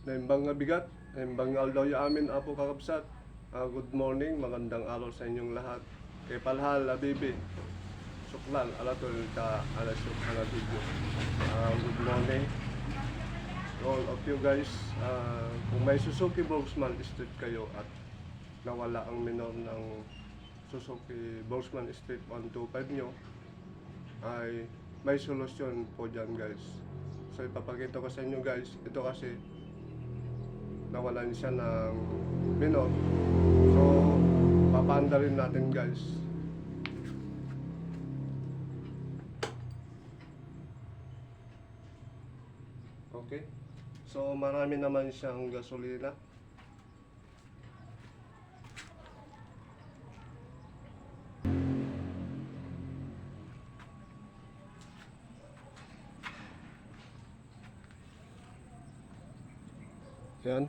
Naimbang nga bigat, naimbang nga aldaw ya amin apo kakabsat. Good morning, magandang araw sa inyong lahat. Kay Palhal, Abibi, Suklal, Alatol, ka alas yung mga video. Good morning to all of you guys. Kung may Suzuki Boxman Street kayo at nawala ang minor ng Suzuki Boxman Street 125 nyo, ay may solusyon po dyan guys. So ipapakita ko sa inyo guys, ito kasi nawalan siya ng minor. So papaanda rin natin guys. Okay, so marami naman siyang gasolina. Yan,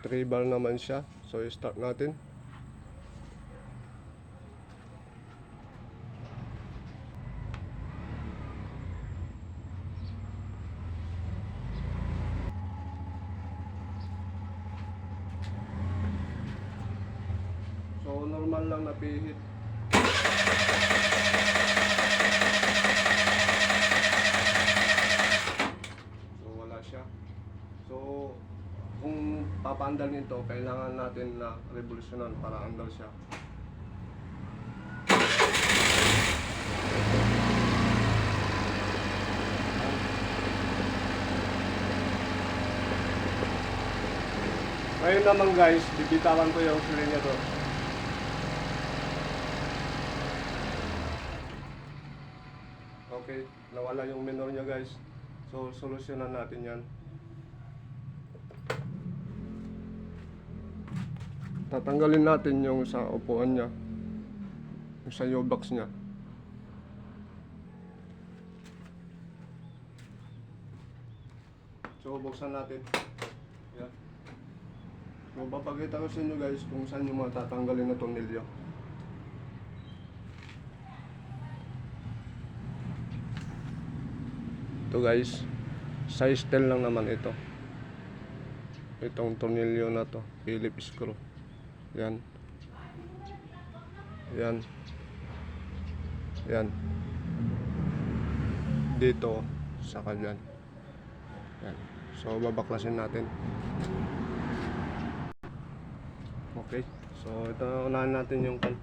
3 bar naman siya. So i-start natin. So normal lang na pihit. So wala siya. So kung papaandal nito, kailangan natin na revolusyonan para andal siya. Ngayon naman guys, bibitawan ko yung silinyo. Okay, nawala yung minor niya guys. So solusyonan natin yan. Tatanggalin natin yung sa upuan niya, yung sa U-box niya. So buksan natin. Yan. So papakita ko sa inyo guys kung saan yung mga tatanggalin na tornilyo. Ito guys, size 10 lang naman ito. Itong tornilyo na to, Phillips screw. Yan. Yan. Yan. Dito, saka dyan. Yan. So babaklasin natin. Okay. So ito, unahin natin yung ito.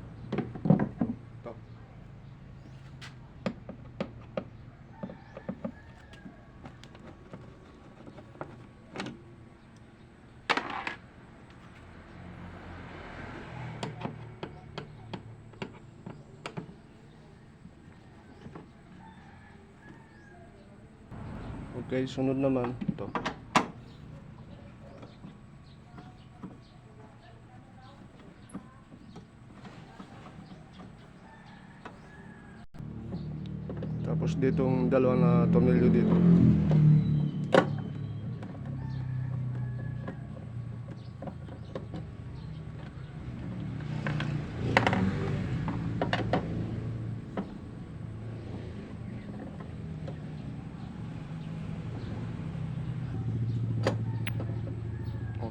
Okay, sunod naman ito. Tapos ditong dalawa na tornilyo dito.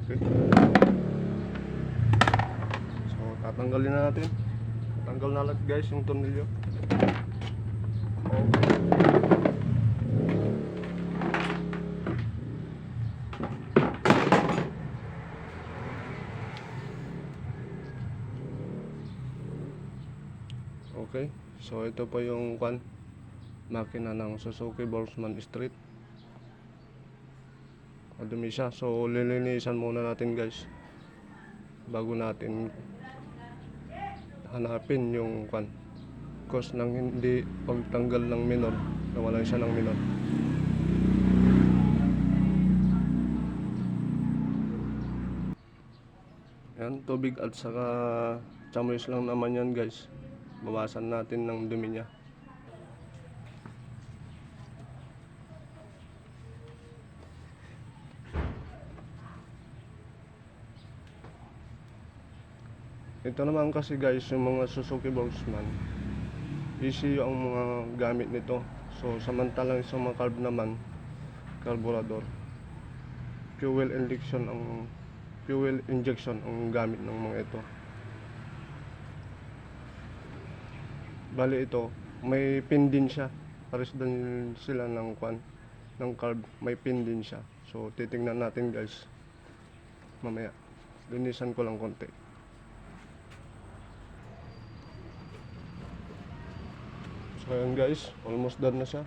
Okay. So tatanggalin na natin. Tanggal na lahat guys yung tornilyo. Okay. So ito po yung makina ng Suzuki Boxman Street. Madumi siya. So lilinisan muna natin guys bago natin hanapin yung cause ng hindi pagtanggal ng minor, nawalan siya ng minor. Yan, tubig at saka chamois lang naman yan guys. Bawasan natin ng dumi niya. Ito naman kasi guys, yung mga Suzuki Boxman, ECU ang mga gamit nito. So samantalang sa mga carb naman, carburetor. fuel injection ang gamit ng mga ito. Bali ito, may pin din siya. Pares din sila ng ng carb, may pin din siya. So titingnan natin guys. Mamaya. Linisan ko lang konti. So ayan guys, almost done na siya.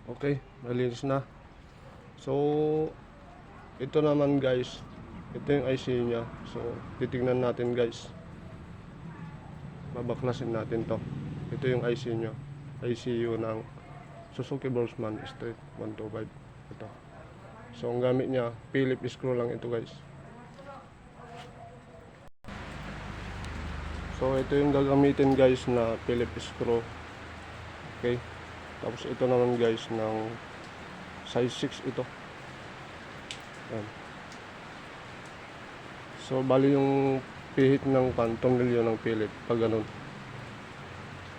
Okay, malinis na. So ito naman guys, ito yung IC nya. So titingnan natin guys. Babaklasin natin to. Ito yung IC nya. ICU ng Suzuki Boltzmann Street 125. Ito. So ang gamit niya, Phillips screw lang ito guys. So ito yung gagamitin guys na Phillips screw. Okay. Tapos ito naman guys ng size 6 ito. Yan. So bali yung pihit ng tornilyo ng Phillips pag ganun.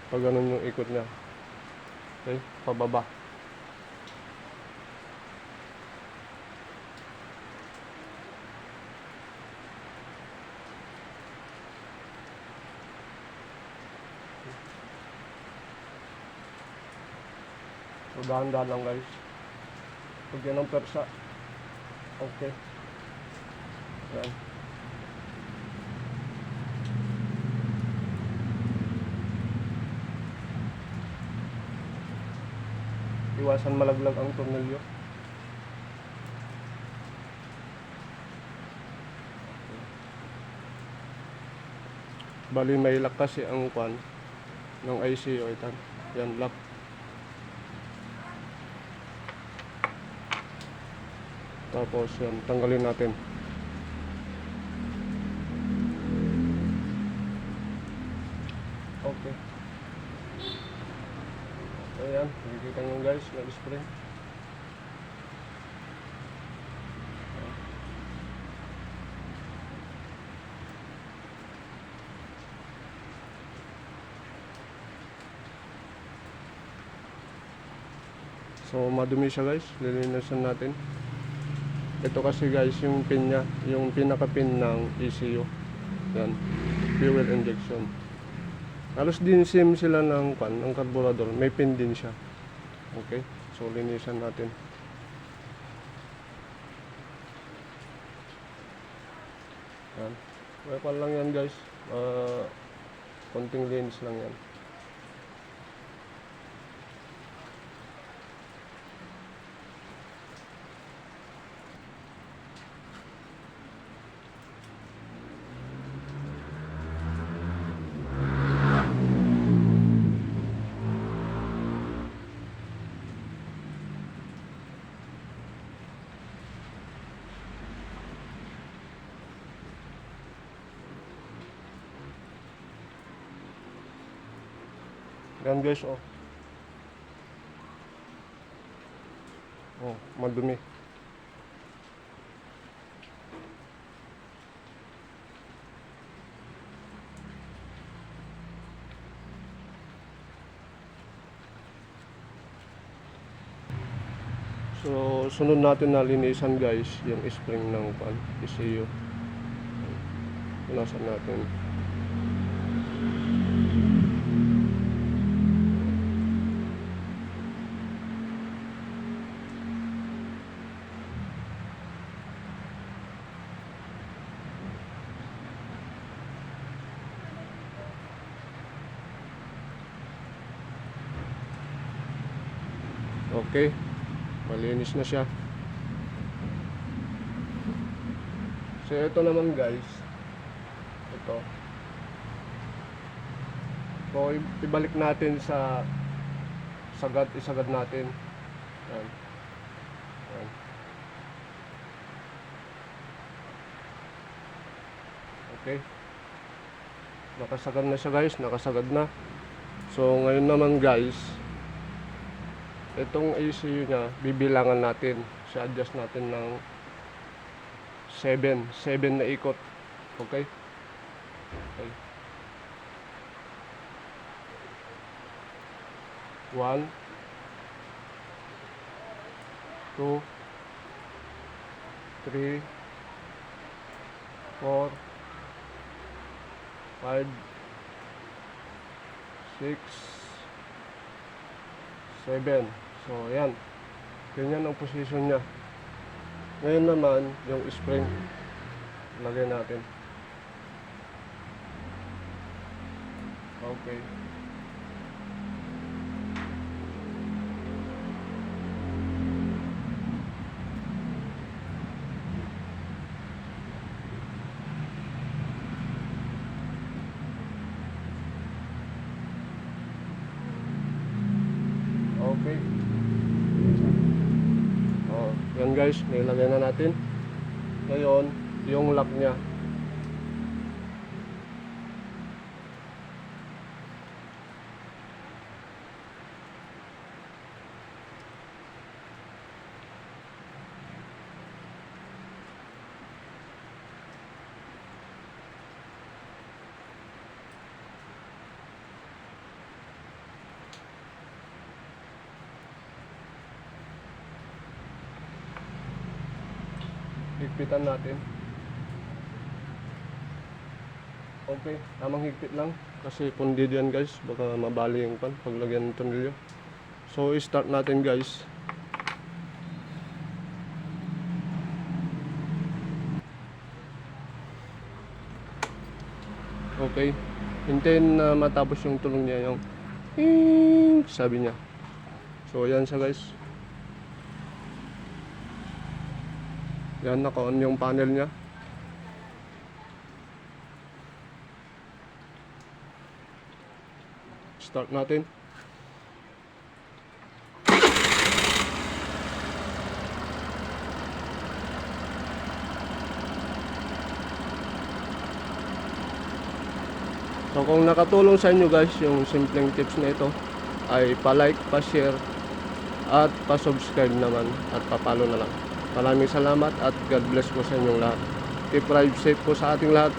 Pag ganun yung ikot niya. Okay, pababa. So dahan-dahan lang guys. Pag yan ang persa. Okay. Yan. Iwasan malaglag ang tornilyo. Bali may lock kasi ang ng ICU ito. Yan lock. Tapos yan, tanggalin natin. Okay. Ayan, nakikita nyo guys, nag-spray. So madumi siya guys, lilinisan natin. Ito kasi guys yung pin nya, yung pinaka pin ng ECU. Yan, fuel injection. Halos din same sila ng carburetor, may pin din siya. Okay, so linisan natin. Yan, weapon lang yan guys, konting linis lang yan. Yan guys, oh. Oh, madumi. So, sunod natin na linisan guys, yung spring ng ECU. Punasan natin. Okay, malinis na siya. So ito naman guys, ito. So ibalik natin sa isagad natin. Yan. Yan. Okay. Nakasagad na siya guys, nakasagad na. So ngayon naman guys, itong ECU nya, bibilangan natin. I-adjust natin ng 7 na ikot. Okay? Okay. 1 2, 3, 4, 5, 6, 7. So, ayan. Ganyan ang position niya. Ngayon naman, yung spring. Lagyan natin. Okay. Okay. Oh, yan guys, nilagay na natin. Ngayon, yung lock niya. Higpitan natin. Okay, tamang higpit lang. Kasi pundid yan guys, baka mabali yung pan paglagyan ng tornilyo. So, start natin guys. Okay, hintayin na matapos yung tulong niya, yung sabi niya. So, yan siya guys. Yan, naka-on yung panel niya. Start natin. So kung nakatulong sa inyo guys yung simpleng tips na ito, ay pa-like, pa-share at pa-subscribe naman at pa-follow na lang. Maraming salamat at God bless po sa inyong lahat. Keep drive safe po sa ating lahat.